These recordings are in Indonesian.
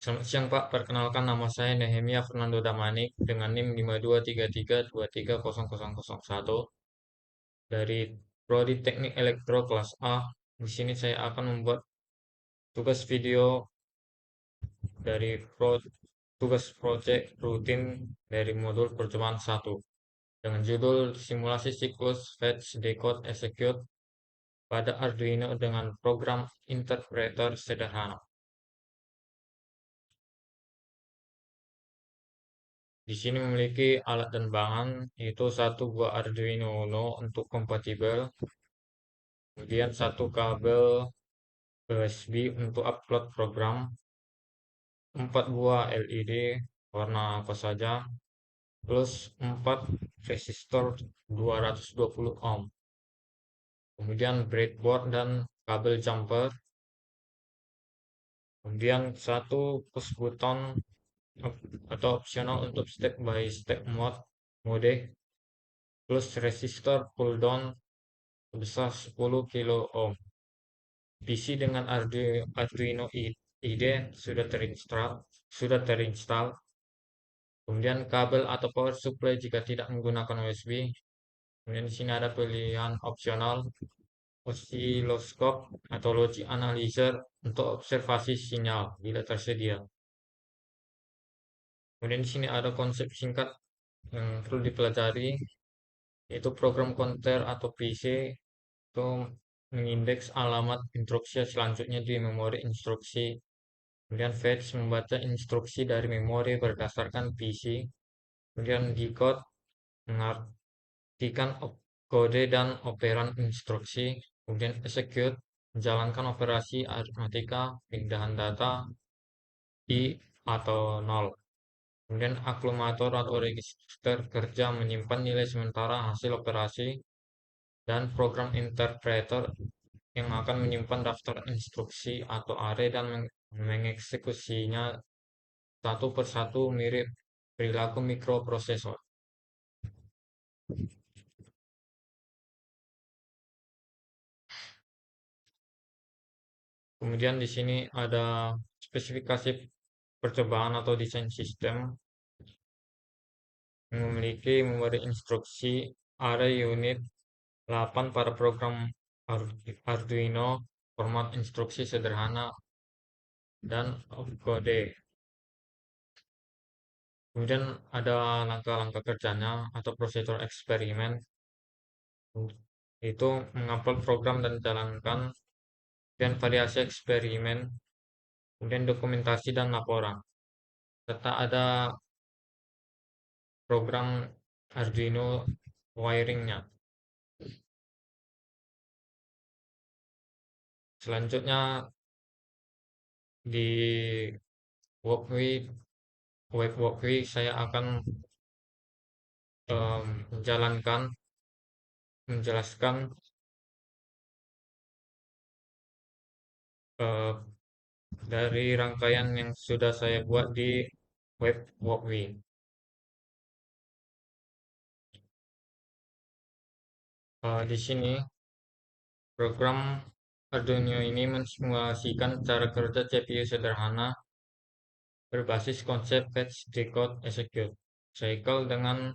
Selamat siang Pak, perkenalkan nama saya Nehemia Fernando Damanik dengan NIM 5233230001 dari Prodi Teknik Elektro kelas A. Di sini saya akan membuat tugas video dari tugas proyek rutin dari modul percobaan 1 dengan judul Simulasi Siklus Fetch Decode Execute pada Arduino dengan program interpreter sederhana. Di sini memiliki alat dan bahan, yaitu satu buah Arduino Uno untuk kompatibel, kemudian satu kabel USB untuk upload program, 4 buah LED warna apa saja, plus 4 resistor 220 ohm, kemudian breadboard dan kabel jumper, kemudian satu push button atau opsional untuk step by step mode, plus resistor pull down sebesar 10 kilo ohm. PC dengan Arduino IDE sudah terinstall. Kemudian kabel atau power supply jika tidak menggunakan USB. Kemudian di sini ada pilihan opsional oscilloscope atau logic analyzer untuk observasi sinyal bila tersedia. Kemudian di sini ada konsep singkat yang perlu dipelajari, yaitu program counter atau PC itu mengindeks alamat instruksi selanjutnya di memori instruksi. Kemudian fetch membaca instruksi dari memori berdasarkan PC. Kemudian decode mengartikan kode dan operan instruksi. Kemudian execute menjalankan operasi aritmatika pindahan data I atau 0. Kemudian aklamator atau register kerja menyimpan nilai sementara hasil operasi, dan program interpreter yang akan menyimpan daftar instruksi atau array dan mengeksekusinya satu persatu mirip perilaku mikroprosesor. Kemudian di sini ada spesifikasi percobaan atau desain sistem yang memiliki memori instruksi array unit 8 pada program Arduino, format instruksi sederhana, dan opcode. Kemudian ada langkah-langkah kerjanya atau prosedur eksperimen, itu mengupload program dan jalankan, dan variasi eksperimen, kemudian dokumentasi dan laporan, serta ada program Arduino wiringnya. Selanjutnya di walkthrough web walkthrough saya akan menjelaskan eh, dari rangkaian yang sudah saya buat di web walkthrough. Di sini program Arduino ini mensimulasikan cara kerja CPU sederhana berbasis konsep fetch, decode, execute cycle dengan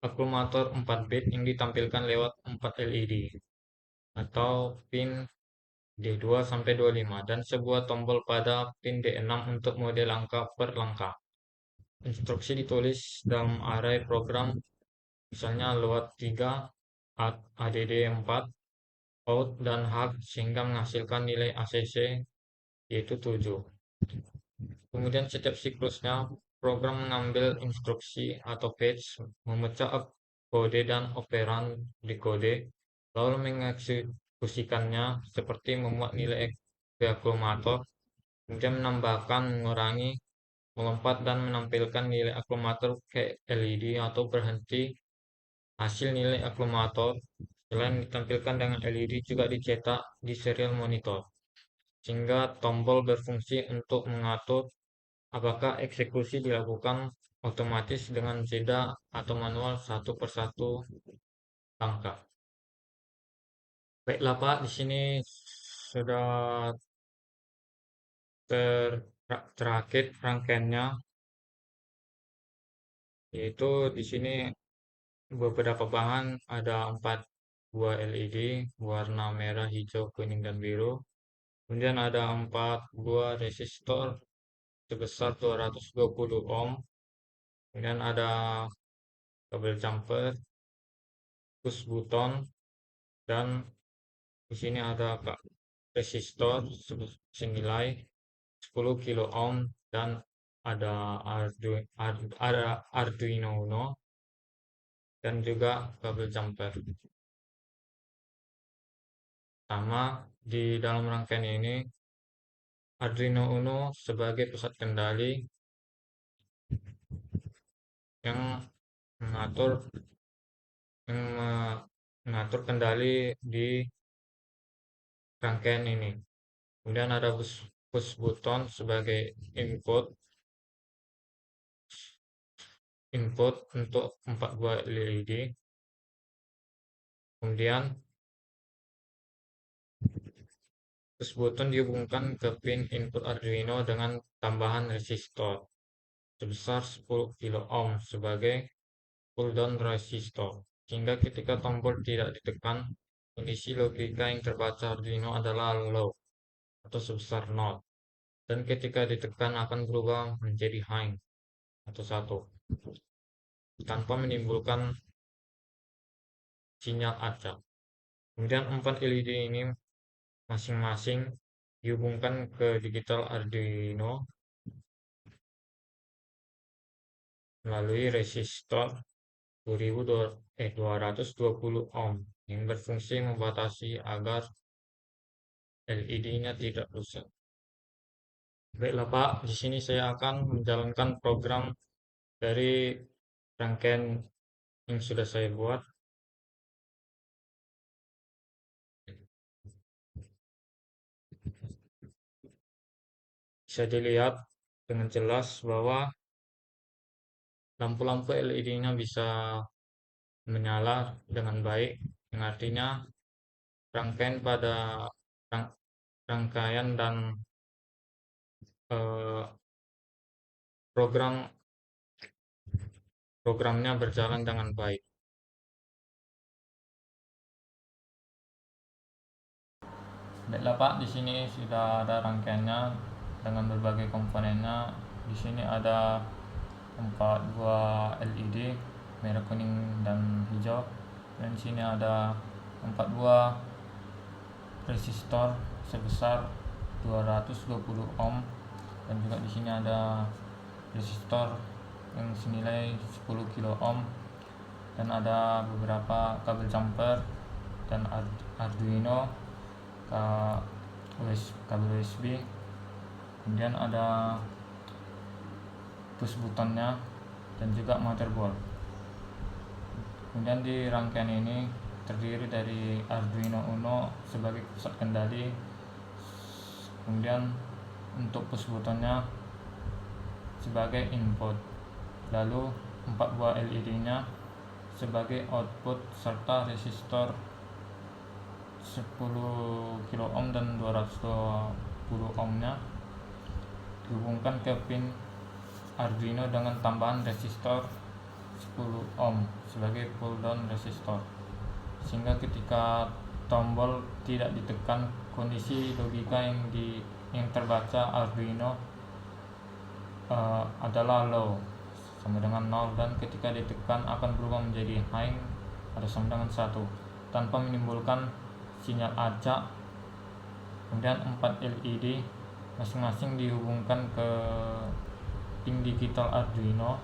akumulator 4 bit yang ditampilkan lewat 4 LED atau pin D2 sampai 25 dan sebuah tombol pada pin D6 untuk mode langkah per langkah. Instruksi ditulis dalam array program, misalnya load 3, add 4, out, dan hard sehingga menghasilkan nilai ACC yaitu 7. Kemudian setiap siklusnya, program mengambil instruksi atau fetch, memecah kode dan operan di kode, lalu mengeksekusikannya seperti memuat nilai ke akumulator, kemudian menambahkan, mengurangi, melompat, dan menampilkan nilai akumulator ke LED atau berhenti. Hasil nilai akumulator selain ditampilkan dengan LED juga dicetak di serial monitor, sehingga tombol berfungsi untuk mengatur apakah eksekusi dilakukan otomatis dengan jeda atau manual satu persatu langkah. Baiklah Pak, di sini sudah terakit rangkaiannya, yaitu di sini beberapa bahan ada 4 buah LED warna merah, hijau, kuning, dan biru. Kemudian ada 4 buah resistor sebesar 220 ohm. Kemudian ada kabel jumper, push button, dan di sini ada resistor senilai 10 kilo ohm, dan ada Arduino Uno dan juga kabel jumper. Sama di dalam rangkaian ini Arduino Uno sebagai pusat kendali yang mengatur mengatur kendali di rangkaian ini. Kemudian ada push button sebagai input untuk 4 buah LED. Kemudian push button dihubungkan ke pin input Arduino dengan tambahan resistor sebesar 10 kilo ohm sebagai pull down resistor, sehingga ketika tombol tidak ditekan, kondisi logika yang terbaca Arduino adalah low atau sebesar 0, dan ketika ditekan akan berubah menjadi high atau 1 tanpa menimbulkan sinyal acak. Kemudian 4 LED ini masing-masing dihubungkan ke digital Arduino melalui resistor 220 ohm yang berfungsi membatasi agar LED-nya tidak rusak. Baiklah Pak, di sini saya akan menjalankan program dari rangkaian yang sudah saya buat. Bisa dilihat dengan jelas bahwa lampu-lampu LED-nya bisa menyala dengan baik, yang artinya rangkaian pada rangkaian dan eh, programnya berjalan dengan baik. Baiklah Pak, di sini sudah ada rangkaiannya dengan berbagai komponennya. Di sini ada 4 buah LED merah, kuning, dan hijau. Dan di sini ada 4 buah resistor sebesar 220 ohm, dan juga di sini ada resistor yang senilai 10 kilo ohm, dan ada beberapa kabel jumper dan Arduino, kabel USB. Kemudian ada push buttonnya dan juga motherboard. Kemudian di rangkaian ini terdiri dari Arduino Uno sebagai pusat kendali. Kemudian untuk push buttonnya sebagai input, lalu 4 buah LED-nya sebagai output, serta resistor 10 kilo ohm dan 220 ohmnya dihubungkan ke pin Arduino dengan tambahan resistor 10 ohm sebagai pull down resistor, sehingga ketika tombol tidak ditekan, kondisi logika yang terbaca Arduino adalah low sama dengan 0, dan ketika ditekan akan berubah menjadi high atau sama dengan 1 tanpa menimbulkan sinyal acak. Kemudian 4 LED masing-masing dihubungkan ke pin digital Arduino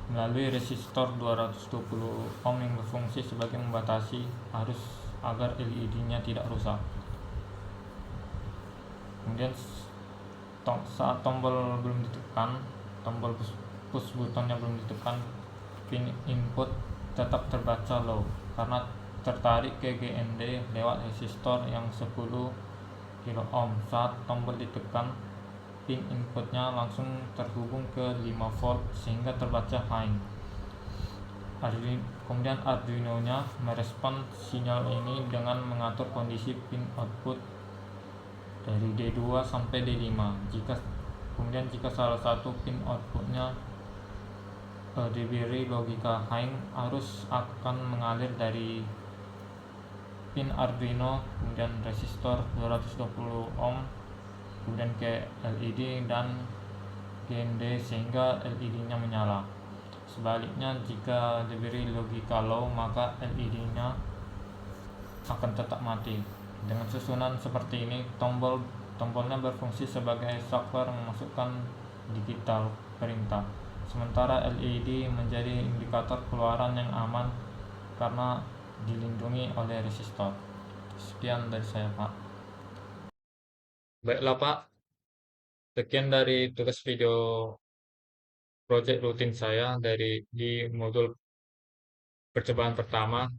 melalui resistor 220 ohm yang berfungsi sebagai membatasi arus agar LED-nya tidak rusak. Kemudian saat tombol belum ditekan, tombol push buttonnya belum ditekan, pin input tetap terbaca low karena tertarik ke GND lewat resistor yang 10 kilo ohm. Saat tombol ditekan, pin inputnya langsung terhubung ke 5 volt sehingga terbaca high. Kemudian Arduino-nya merespon sinyal ini dengan mengatur kondisi pin output dari D2 sampai D5. Jika salah satu pin outputnya diberi logika high, arus akan mengalir dari pin Arduino, kemudian resistor 220 ohm, kemudian ke LED dan GND sehingga LED-nya menyala. Sebaliknya, jika diberi logika low, maka LED-nya akan tetap mati. Dengan susunan seperti ini, tombolnya berfungsi sebagai software memasukkan digital perintah, sementara LED menjadi indikator keluaran yang aman karena dilindungi oleh resistor. Sekian dari saya, Pak. Baiklah, Pak. Sekian dari tugas video project rutin saya di modul percobaan pertama.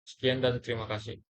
Sekian dan terima kasih.